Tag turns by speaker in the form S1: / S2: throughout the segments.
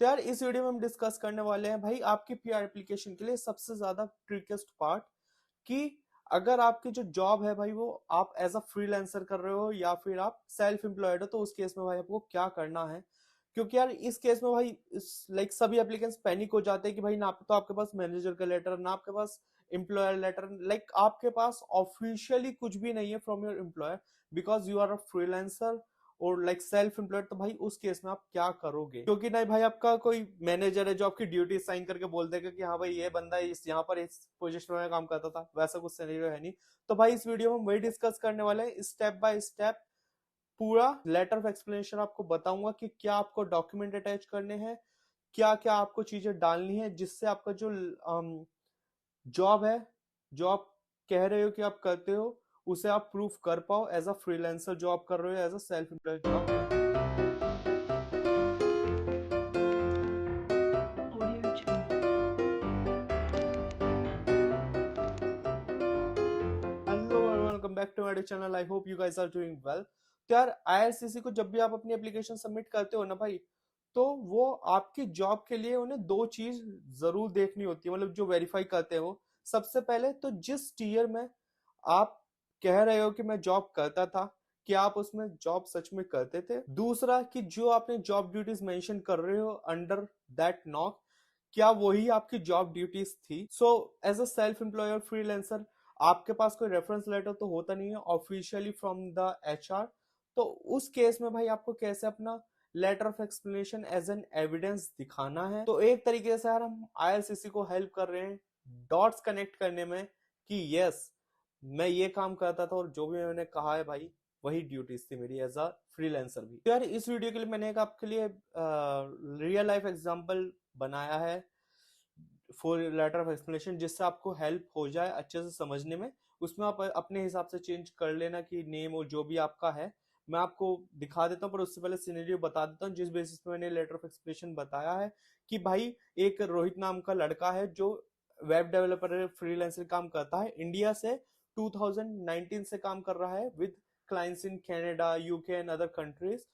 S1: तो यार इस वीडियो में हम डिस्कस करने वाले हैं भाई आपकी पीआर एप्लीकेशन के लिए सबसे ज्यादा ट्रिकेस्ट पार्ट कि अगर आपकी जो जॉब है भाई वो आप एज अ फ्रीलांसर कर रहे हो या फिर आप सेल्फ एम्प्लॉयड हो, तो उस केस में भाई आपको क्या करना है। क्योंकि यार इस केस में भाई लाइक सभी एप्लीकेंट्स पैनिक हो जाते हैं कि भाई ना तो आपके पास मैनेजर का लेटर, ना आपके पास एम्प्लॉयर लेटर, लाइक आपके पास ऑफिशियली कुछ भी नहीं है from your employer because you are a freelancer और लाइक सेल्फ एम्प्लॉयड। तो भाई उस केस में आप क्या करोगे? क्योंकि नहीं भाई आपका कोई मैनेजर है जो आपकी ड्यूटी साइन करके बोल देगा कि हाँ भाई ये बंदा इस यहाँ पर इस पोजीशन में काम करता था, वैसा कुछ सिनेरियो है नहीं। तो भाई इस वीडियो में हम वही डिस्कस करने वाले हैं, स्टेप बाय स्टेप पूरा लेटर ऑफ एक्सप्लेनेशन आपको बताऊंगा कि क्या आपको डॉक्यूमेंट अटैच करने हैं, क्या क्या आपको चीजें डालनी है जिससे आपका जो जॉब है, जो आप कह रहे हो कि आप करते हो, उसे आप प्रूफ कर पाओ एज अ फ्रीलांसर जो आप कर रहे हो, as a self employed job.
S2: Audio Jungle.
S1: Hello welcome back to my channel, I hope you guys are doing well. तो यार आईआरसीसी को जब भी आप अपनी एप्लीकेशन सबमिट करते हो ना भाई, तो वो आपकी जॉब के लिए उन्हें दो चीज जरूर देखनी होती है, मतलब जो वेरीफाई करते हैं वो। सबसे पहले तो जिस टीयर में आप कह रहे हो कि मैं जॉब करता था, कि आप उसमें जॉब सच में करते थे। दूसरा कि जो आपने जॉब ड्यूटीज मेंशन कर रहे हो अंडर दैट नॉक, क्या वही आपकी जॉब ड्यूटीज थी। So as a self employer freelancer आपके पास कोई रेफरेंस लेटर तो होता नहीं है ऑफिशियली फ्रॉम द एचआर। तो उस केस में भाई आपको कैसे अपना letter of explanation as an evidence दिखाना है? तो एक तरीके से यार हम आईआरसीसी को हेल्प कर रहे हैं डॉट्स कनेक्ट करने में कि यस मैं ये काम करता था और जो भी मैंने कहा है भाई वही ड्यूटीज थी मेरी एज अ फ्रीलांसर भी। तो यार इस वीडियो के लिए मैंने एक आपके लिए रियल लाइफ एग्जांपल बनाया है फॉर लेटर ऑफ एक्सप्लेनेशन, जिससे आपको हेल्प हो जाए अच्छे से समझने में। उसमें आप अपने हिसाब से चेंज कर लेना कि नेम और जो भी आपका है। मैं आपको दिखा देता हूँ, पर उससे पहले सिनेरियो बता देता हूँ जिस बेसिस पे मैंने लेटर ऑफ एक्सप्लेनेशन बताया है। कि भाई एक रोहित नाम का लड़का है जो वेब डेवलपर फ्रीलांसर काम करता है इंडिया से, 2019 से काम कर रहा है with clients in Canada, UK and other countries.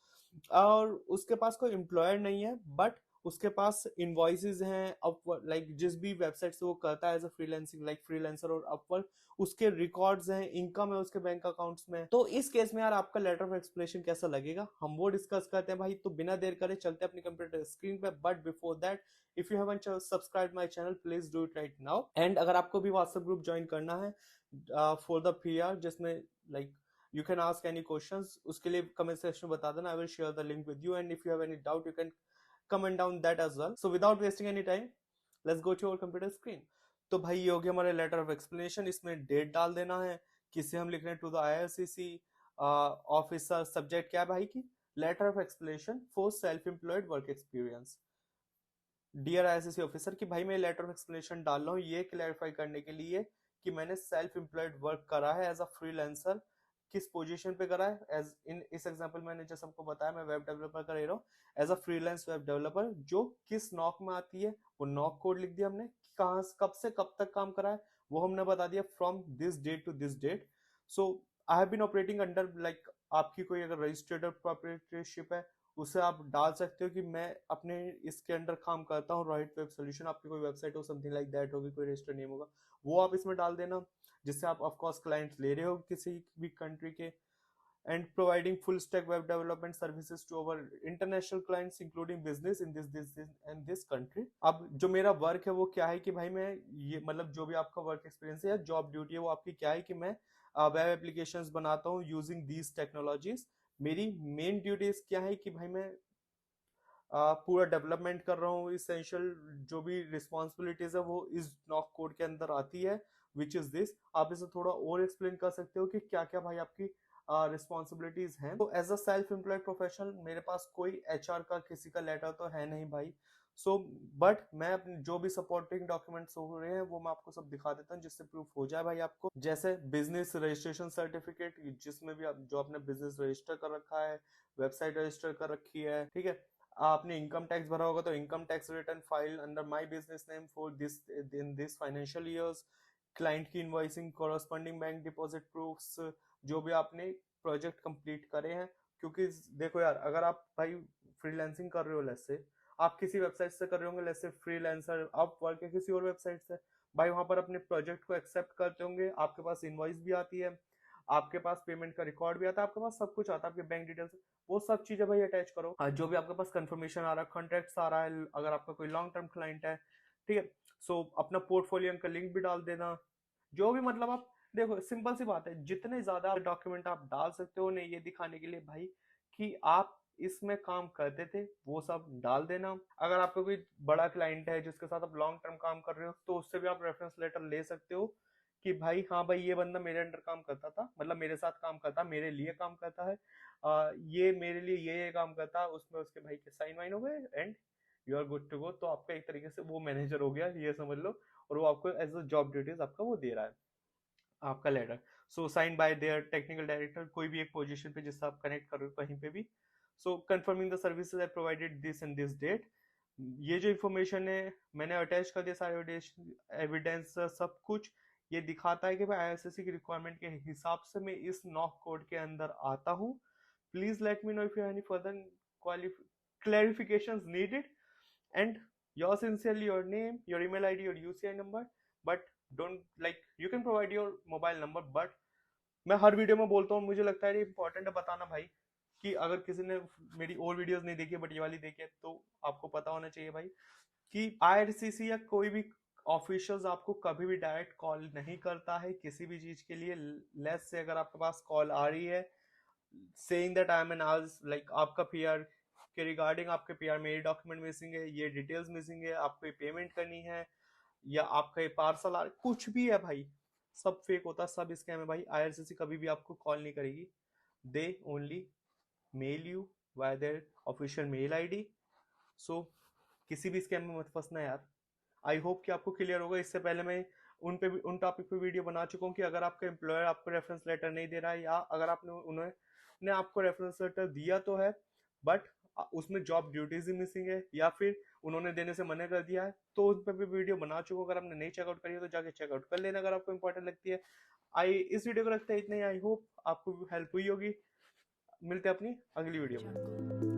S1: और उसके पास कोई एम्प्लॉयर नहीं है, बट उसके पास इनवॉइसेज हैं अपवर्क, लाइक जिस भी वेबसाइट से वो करता है as a freelancing like freelancer और अपवर्क, उसके रिकॉर्ड्स हैं, इनकम है उसके बैंक अकाउंट्स में। तो इस केस में यार आपका लेटर ऑफ एक्सप्लेनेशन कैसा लगेगा हम वो डिस्कस करते हैं भाई। तो बिना देर करे चलते हैं अपनी कंप्यूटर स्क्रीन पे, but before that if you haven't subscribe my channel please do it right now. And अगर आपको भी व्हाट्सएप ग्रुप ज्वाइन करना है फॉर द पीआर, जिसमें like you can ask any questions, उसके लिए कमेंट सेक्शन में बता देना, I will share the link with you. And if you have any doubt you can comment down that as well. So without wasting any time, let's go to our computer screen. तो भाई ये हो गया हमारे letter of explanation. इसमें date डाल देना है, किसे हम लिख रहे हैं, to the IRCC officer. Subject क्या है भाई की letter of explanation for self employed work experience. Dear IRCC officer, कि भाई मैं लेटर ऑफ एक्सप्लेनेशन डाल रहा हूँ ये क्लैरिफाई करने के लिए कि मैंने सेल्फ एम्प्लॉयड वर्क करा है एज अ फ्रीलांसर। किस पोजीशन पे करा है? एज इन इस एग्जांपल मैंने जैसे आपको बताया मैं वेब डेवलपर कर रहा हूँ, as a freelance web developer. जो किस नॉक में आती है वो नॉक कोड लिख दिया हमने, कहाँ कब से कब तक काम करा है वो हमने बता दिया, from this date to this date. So I have been operating under like, आपकी कोई अगर रजिस्टर्ड प्रोप्राइटरशिप है उसे आप डाल सकते हो कि मैं अपने इसके अंडर काम करता हूँ, राइट वेब सोल्यूशन। आपकी कोई वेबसाइट हो समथिंग लाइक दैट होगी, कोई रजिस्टर्ड नेम होगा, वो आप इसमें डाल देना, जिससे आप ऑफ कोर्स क्लाइंट्स ले रहे हो किसी भी कंट्री के। And providing full stack web development services to our international clients including business in this and this country. अब जो मेरा वर्क है वो क्या है कि भाई मैं ये मतलब जो भी आपका वर्क एक्सपीरियंस है या जॉब ड्यूटी है वो आपकी क्या है कि मैं वेब एप्लीकेशंस बनाता हूँ यूजिंग दीज टेक्नोलॉजीज। मेरी मेन ड्यूटीज क्या है कि भाई मैं पूरा डेवलपमेंट कर रहा हूँ। इसेंशियल जो भी रिस्पॉन्सिबिलिटीज है वो इस नॉक कोड के अंदर आती है, विच इज दिस। आप इसे थोड़ा और एक्सप्लेन कर सकते हो कि क्या क्या भाई आपकी रिस्पॉन्सिबिलिटीज हैं। तो as a self employed professional मेरे पास कोई एचआर का किसी का लेटर तो है नहीं भाई। सो बट मैं अपने जो भी सपोर्टिंग डॉक्यूमेंट्स हो रहे हैं वो मैं आपको सब दिखा देता हूँ जिससे प्रूफ हो जाए भाई आपको। जैसे बिजनेस रजिस्ट्रेशन सर्टिफिकेट, जिसमें भी आप जो अपने बिजनेस रजिस्टर कर रखा है, वेबसाइट रजिस्टर कर रखी है, ठीक है। आपने इनकम टैक्स भरा होगा तो income tax return file under my business name for this in this financial years, client की invoicing, corresponding bank deposit proofs, जो भी आपने प्रोजेक्ट कंप्लीट करे हैं। क्योंकि देखो यार अगर आप भाई फ्रीलांसिंग कर रहे हो लेट्स से, आप किसी वेबसाइट से कर रहे होंगे, जैसे फ्रीलांसर, अपवर्क या किसी और वेबसाइट से, भाई वहां पर अपने प्रोजेक्ट को एक्सेप्ट करते होंगे, आपके पास इनवॉइस भी आती है, आपके पास पेमेंट का रिकॉर्ड भी आता है, आपके पास सब कुछ आता है, आपके बैंक डिटेल्स, वो सब चीजें भाई अटैच करो। जो भी आपके पास कंफर्मेशन आ रहा है, कॉन्ट्रैक्ट आ रहा है, अगर आपका कोई लॉन्ग टर्म क्लाइंट है, ठीक है, सो अपना पोर्टफोलियो का लिंक भी डाल देना। जो भी मतलब आप देखो, सिंपल सी बात है, जितने ज्यादा डॉक्यूमेंट आप डाल सकते हो उन्हें ये दिखाने के लिए भाई कि आप इसमें काम करते थे, वो सब डाल देना। अगर आपका कोई बड़ा क्लाइंट है जिसके साथ आप लॉन्ग टर्म काम कर रहे हो, तो उससे भी आप रेफरेंस लेटर ले सकते हो कि भाई हाँ भाई, ये बंदा मेरे अंडर काम करता था, मतलब मेरे साथ काम करता, मेरे लिए काम करता है, ये मेरे लिए ये काम करता, उसमें उसके भाई के साइन वाइन हो गए and you are good to go. तो आपका एक तरीके से वो मैनेजर हो गया, ये समझ लो, और वो आपको एज अ जॉब ड्यूटीज आपका वो दे रहा है, आपका letter. So sign by their technical director, कोई भी एक पोजीशन पे जिससे आप कनेक्ट कर रहे हो कहीं पे भी। So confirming the services I provided this and this date. ये जो इन्फॉर्मेशन है मैंने अटैच कर दिया, सारे एविडेंस सब कुछ। ये दिखाता है कि भाई आईआरसीसी की रिक्वायरमेंट के हिसाब से मैं इस नॉक कोड के अंदर आता हूँ। Please let me know if you any further clarifications needed, and yours sincerely, your name, your email id, your UCI number, but don't like you can provide your mobile number, but मैं हर video में बोलता हूँ, मुझे लगता है ये important है बताना भाई, कि अगर किसी ने मेरी और वीडियोस नहीं देखी बट ये वाली देखी है, तो आपको पता होना चाहिए भाई कि आईआरसीसी या कोई भी ऑफिशियल्स आपको कभी भी डायरेक्ट कॉल नहीं करता है किसी भी चीज के लिए। लेस से अगर आपके पास कॉल आ रही है saying that I am an आज लाइक आपका पीआर के रिगार्डिंग, आपके पीआर में ये डॉक्यूमेंट मिसिंग है, ये डिटेल्स मिसिंग है, आपको पेमेंट करनी है, या आपका ये पार्सल आ कुछ भी है भाई, सब फेक होता है, सब स्कैम है भाई। आईआरसीसी कभी भी आपको कॉल नहीं करेगी, they only mail you via their official mail ID. So किसी भी स्कैम में मत फंसना यार। आई होप कि आपको क्लियर होगा। इससे पहले मैं उन पे भी उन टॉपिक पे वीडियो बना चुका हूँ कि अगर आपका एम्प्लॉयर आपको रेफरेंस लेटर नहीं दे रहा है, या अगर आपने उन्होंने आपको रेफरेंस लेटर दिया तो है बट उसमें जॉब ड्यूटीज ही मिसिंग है, या फिर उन्होंने देने से मना कर दिया है, तो उन पर भी वीडियो बना चुका हूँ। अगर आपने नहीं चेकआउट करी है तो जाके चेकआउट कर लेना अगर आपको इंपॉर्टेंट लगती है। इस वीडियो को रखते हैं इतना ही। आई होप आपको हेल्प हुई होगी। मिलते हैं अपनी अगली वीडियो में।